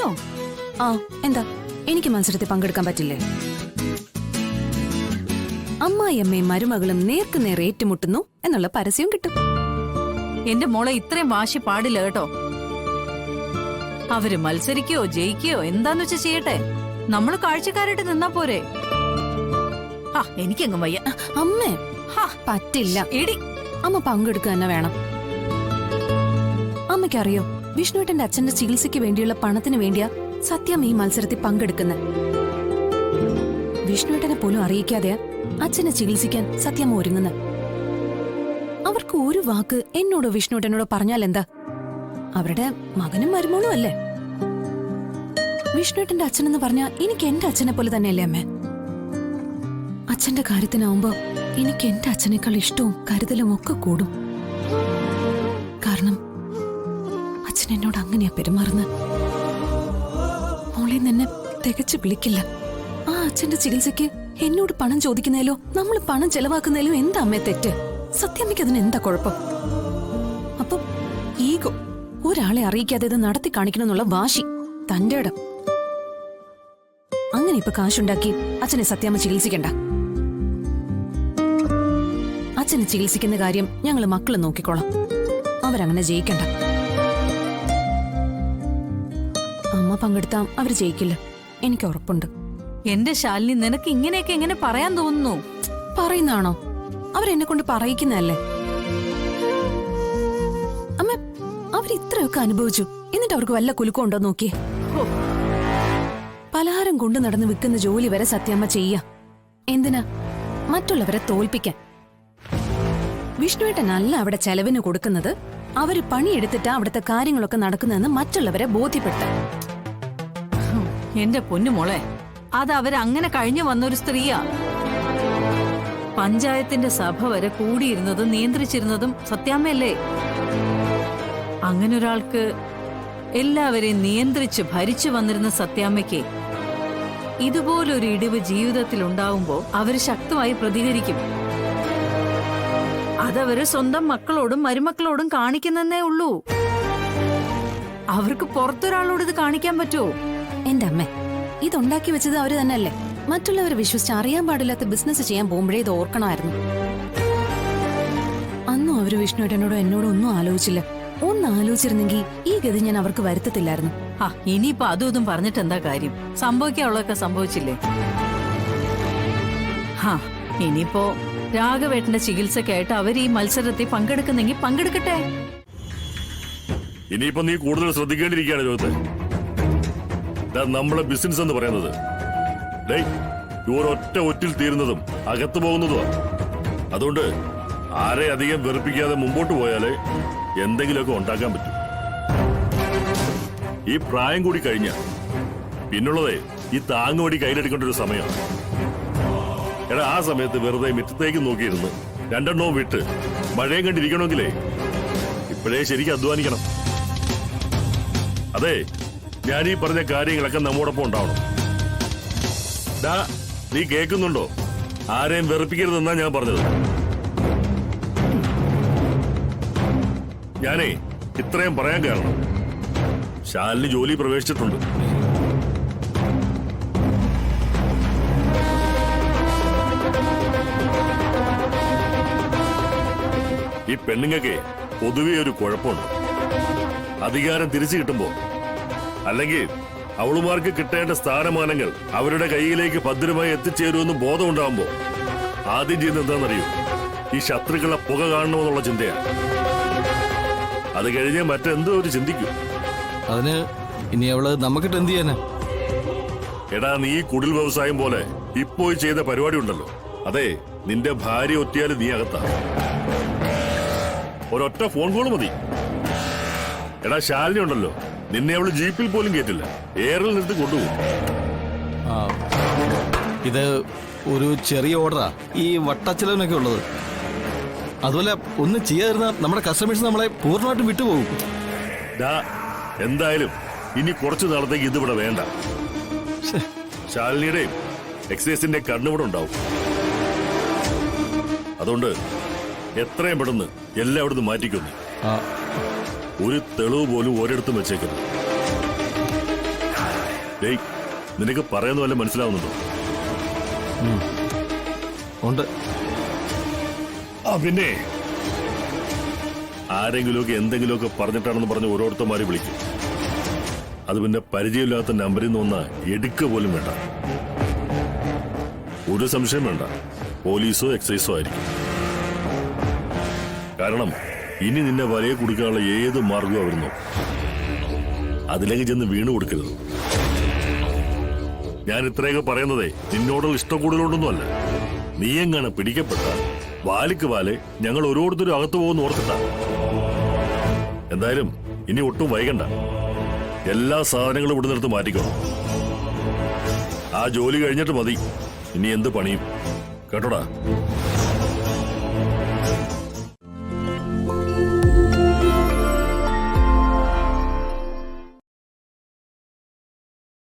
പറഞ്ഞോ? ആ എന്താ, എനിക്ക് മത്സരത്തിൽ പങ്കെടുക്കാൻ പറ്റില്ലേ? അമ്മായിയമ്മയും മരുമകളും നേർക്കുനേർ ഏറ്റുമുട്ടുന്നു എന്നുള്ള പരസ്യവും കിട്ടും. എന്റെ മോളെ ഇത്രയും വാശി പാടില്ല കേട്ടോ. അവര് മത്സരിക്കോ ജയിക്കോ എന്താന്ന് വെച്ചാ ചെയ്യട്ടെ, നമ്മള് കാഴ്ചക്കാരായിട്ട് നിന്നാ പോരെ. എനിക്കങ്ങ് വയ്യ. അമ്മേ പറ്റില്ല. എടി അമ്മ പങ്കെടുക്കുക തന്നെ വേണം. അമ്മയ്ക്കറിയോ, വിഷ്ണുവേട്ടന്റെ അച്ഛന്റെ ചികിത്സയ്ക്ക് വേണ്ടിയുള്ള പണത്തിന് വേണ്ടിയാ സത്യം ഈ മത്സരത്തിൽ പങ്കെടുക്കുന്നത്. വിഷ്ണുവേട്ടനെ പോലും അറിയിക്കാതെയാ അച്ഛനെ ചികിത്സിക്കാൻ സത്യം ഒരുങ്ങുന്നത്. അവർക്ക് ഒരു വാക്ക് എന്നോടോ വിഷ്ണുവേട്ടനോടോ പറഞ്ഞാൽ എന്താ? അവരുടെ മകനും മരുമോളും അല്ലേ. വിഷ്ണുവേട്ടന്റെ അച്ഛനെന്ന് പറഞ്ഞാൽ എനിക്ക് എന്റെ അച്ഛനെ പോലെ തന്നെയല്ലേ അമ്മേ. അച്ഛന്റെ കാര്യത്തിനാവുമ്പോ എനിക്ക് എന്റെ അച്ഛനേക്കാൾ ഇഷ്ടവും കരുതലും ഒക്കെ കൂടും. കാരണം അച്ഛൻ എന്നോട് അങ്ങനെയാ പെരുമാറുന്നത്. മോളെ എന്നെ തികച്ചു വിളിക്കില്ല. ആ അച്ഛന്റെ ചികിത്സയ്ക്ക് എന്നോട് പണം ചോദിക്കുന്നതിലോ നമ്മൾ പണം ചെലവാക്കുന്നതിലോ എന്താ അമ്മേ തെറ്റ്? സത്യമ്മയ്ക്ക് അതിന് എന്താ കുഴപ്പം? അപ്പൊ ഈഗോ, ഒരാളെ അറിയിക്കാതെ ഇത് നടത്തി കാണിക്കണമെന്നുള്ള വാശി, തന്റെ ഇടം. അങ്ങനെ ഇപ്പൊ കാശുണ്ടാക്കി അച്ഛനെ സത്യാമ്മ ചികിത്സിക്കണ്ട. അച്ഛനെ ചികിത്സിക്കുന്ന കാര്യം ഞങ്ങള് മക്കള് നോക്കിക്കോളാം. അവരങ്ങനെ ജയിക്കണ്ട. അമ്മ പങ്കെടുത്താ അവര് ജയിക്കില്ല, എനിക്ക് ഉറപ്പുണ്ട്. എന്റെ ശാലിനി, നിനക്ക് ഇങ്ങനെയൊക്കെ എങ്ങനെ പറയാൻ തോന്നുന്നു? പറയുന്നാണോ? അവരെന്നെ കൊണ്ട് പറയിക്കുന്നതല്ലേ അമ്മ. അവരിത്രയൊക്കെ അനുഭവിച്ചു, എന്നിട്ട് അവർക്ക് വല്ല കുലുക്കമുണ്ടോ നോക്കിയേ. പലഹാരം കൊണ്ടു നടന്ന് വിൽക്കുന്ന ജോലി വരെ സത്യമ്മ ചെയ്യ. എന്തിനാ? മറ്റുള്ളവരെ തോൽപ്പിക്കാൻ. വിഷ്ണുവേട്ടനല്ല അവിടെ ചെലവിന് കൊടുക്കുന്നത്. അവര് പണിയെടുത്തിട്ടാ അവിടുത്തെ കാര്യങ്ങളൊക്കെ നടക്കുന്നതെന്ന് മറ്റുള്ളവരെ ബോധ്യപ്പെട്ട. എന്റെ പൊന്നുമോളെ, അത് അവരങ്ങനെ കഴിഞ്ഞു വന്നൊരു സ്ത്രീയാ. പഞ്ചായത്തിന്റെ സഭ വരെ കൂടിയിരുന്നതും നിയന്ത്രിച്ചിരുന്നതും സത്യാമ്മയല്ലേ. അങ്ങനെ ഒരാൾക്ക് എല്ലാവരെയും നിയന്ത്രിച്ച് ഭരിച്ചു വന്നിരുന്ന സത്യാമ്മയ്ക്ക് ഇതുപോലൊരു ഇടിവ് ജീവിതത്തിൽ ഉണ്ടാവുമ്പോ അവര് ശക്തമായി പ്രതികരിക്കും. അതവര് സ്വന്തം മക്കളോടും മരുമക്കളോടും കാണിക്കുന്നേ ഉള്ളൂ. അവർക്ക് പുറത്തൊരാളോട് ഇത് കാണിക്കാൻ പറ്റുമോ? എന്റെ അമ്മ, ഇതുണ്ടാക്കി വെച്ചത് അവര് തന്നെയല്ലേ. മറ്റുള്ളവരെ വിശ്വസിച്ച് അറിയാൻ പാടില്ലാത്ത ബിസിനസ് ചെയ്യാൻ പോകുമ്പോഴേ ഇത് ഓർക്കണമായിരുന്നു. അന്നും അവര് വിഷ്ണുവേട്ടനോടോ എന്നോടോ ഒന്നും ആലോചിച്ചില്ല. ഒന്ന് ആലോചിച്ചിരുന്നെങ്കിൽ ഈ ഗതി ഞാൻ അവർക്ക് വരുത്തത്തില്ലായിരുന്നു. ഇനിയിപ്പോ അതും ഇതും പറഞ്ഞിട്ട് എന്താ കാര്യം? സംഭവിക്കാനുള്ളതൊക്കെ സംഭവിച്ചില്ലേ. ഇനിയിപ്പോ രാഘവേട്ടന്റെ ചികിത്സക്കായിട്ട് അവർ ഈ മത്സരത്തിൽ പങ്കെടുക്കുന്നെങ്കിൽ പങ്കെടുക്കട്ടെ. ഇനിയിപ്പോ നീ കൂടുതൽ ശ്രദ്ധിക്കേണ്ടിയിരിക്കുകയാണ് ചോദിച്ചത്. നമ്മളെ ബിസിനസ് എന്ന് പറയുന്നത് ഒറ്റ ഒറ്റിൽ തീരുന്നതും അകത്തു പോകുന്നതുമാണ്. അതുകൊണ്ട് ആരെ അധികം വെറുപ്പിക്കാതെ മുമ്പോട്ട് പോയാലേ എന്തെങ്കിലുമൊക്കെ ഉണ്ടാക്കാൻ പറ്റും. ഈ പ്രായം കൂടി കഴിഞ്ഞ പിന്നുള്ളതേ ഈ താങ്ങുവടി കയ്യിലെടുക്കേണ്ട ഒരു സമയം. എടാ, ആ സമയത്ത് വെറുതെ മിറ്റത്തേക്ക് നോക്കിയിരുന്ന് രണ്ടെണ്ണവും വിട്ട് മഴയും കണ്ടിരിക്കണമെങ്കിലേ ഇപ്പോഴേ ശരിക്കും അധ്വാനിക്കണം. അതെ, ഞാൻ ഈ പറഞ്ഞ കാര്യങ്ങളൊക്കെ നമ്മോടൊപ്പം ഉണ്ടാവണം. നീ കേൾക്കുന്നുണ്ടോ? ആരെയും വെറുപ്പിക്കരുതെന്നാ ഞാൻ പറഞ്ഞത്. ഞാനേ ഇത്രയും പറയാൻ കാരണം ശാലിനി ജോലി പ്രവേശിച്ചിട്ടുണ്ട്. ഈ പെണ്ണുങ്ങൾക്ക് പൊതുവെ ഒരു കുഴപ്പമുണ്ട്. അധികാരം തിരിച്ചു കിട്ടുമ്പോ, അല്ലെങ്കിൽ അവളുമാർക്ക് കിട്ടേണ്ട സ്ഥാനമാനങ്ങൾ അവരുടെ കയ്യിലേക്ക് ഭദ്രമായി എത്തിച്ചേരുമെന്ന് ബോധമുണ്ടാകുമ്പോ ആദ്യം ചെയ്യുന്നത് എന്താണെന്നറിയൂ? ഈ ശത്രുക്കളെ പുക കാണണമെന്നുള്ള ചിന്തയാണ്. അത് കഴിഞ്ഞ് മറ്റെന്തോ ഒരു ചിന്തിക്കും. അതിന് ഇനി അവള് നമുക്കിട്ട് എന്ത് ചെയ്യാനാ? എടാ, നീ കുടിൽ വ്യവസായം പോലെ ഇപ്പോ ചെയ്ത പരിപാടി ഉണ്ടല്ലോ, അതെ, നിന്റെ ഭാര്യ ഒറ്റിയാല് നീ അകത്താ. ഒരൊറ്റ ഫോൺ കോൾ മതി. എടാ, ശാലിനി ഉണ്ടല്ലോ, നിന്നെ അവള് ജീപ്പിൽ പോലും കേട്ടില്ല, എയറിൽ നിർത്തി കൊണ്ടുപോകും. ഇത് ഒരു ചെറിയ ഓർഡറാ, ഈ വട്ടച്ചിലവിനൊക്കെ ഉള്ളത്. അതുപോലെ ഒന്നും ചെയ്യാതിരുന്ന നമ്മുടെ കസ്റ്റമേഴ്സ് നമ്മളെ പൂർണ്ണമായിട്ടും വിട്ടുപോകും. എന്തായാലും ഇനി കുറച്ചു നാളത്തേക്ക് ഇതിവിടെ വേണ്ട. ശാലിനിയുടെയും എക്സൈസിന്റെ കണ്ണുകൂടെ ഉണ്ടാവും. അതുകൊണ്ട് എത്രയും പെട്ടെന്ന് എല്ലായിടത്തും മാറ്റിക്കുന്നു. ഒരു തെളിവ് പോലും ഒരിടത്തും വെച്ചേക്കരുത്. ഡേയ്, നിനക്ക് പറയുന്ന വല്ല മനസ്സിലാവുന്നുണ്ടോ? ഉണ്ട്. പിന്നെ ആരെങ്കിലുമൊക്കെ എന്തെങ്കിലുമൊക്കെ പറഞ്ഞിട്ടാണെന്ന് പറഞ്ഞ് ഓരോരുത്തന്മാരെ വിളിക്കും. അത് പിന്നെ പരിചയമില്ലാത്ത നമ്പറിൽ നിന്ന് വന്ന എടുക്കുക പോലും വേണ്ട. ഒരു സംശയം വേണ്ട, പോലീസോ എക്സൈസോ ആയിരിക്കും. കാരണം ഇനി നിന്നെ വലയെ കൊടുക്കാനുള്ള ഏത് മാർഗവും അവർ നോക്കും. അതിലേക്ക് ചെന്ന് വീണു കൊടുക്കരുത്. ഞാൻ ഇത്രയൊക്കെ പറയുന്നതേ നിന്നോടുള്ള ഇഷ്ടം കൂടുതലുണ്ടെന്നല്ല. നീ എങ്ങനെ പിടിക്കപ്പെട്ട വാലിക്ക് വാലെ ഞങ്ങൾ ഓരോരുത്തരും അകത്തു പോകുന്ന ഓർത്തിട്ടാ. എന്തായാലും ഇനി ഒട്ടും വൈകണ്ട. എല്ലാ സാധനങ്ങളും ഇവിടെ നിർത്ത് മാറ്റിക്കണം. ആ ജോലി കഴിഞ്ഞിട്ട് മതി ഇനി എന്ത് പണിയും. കേട്ടോടാ?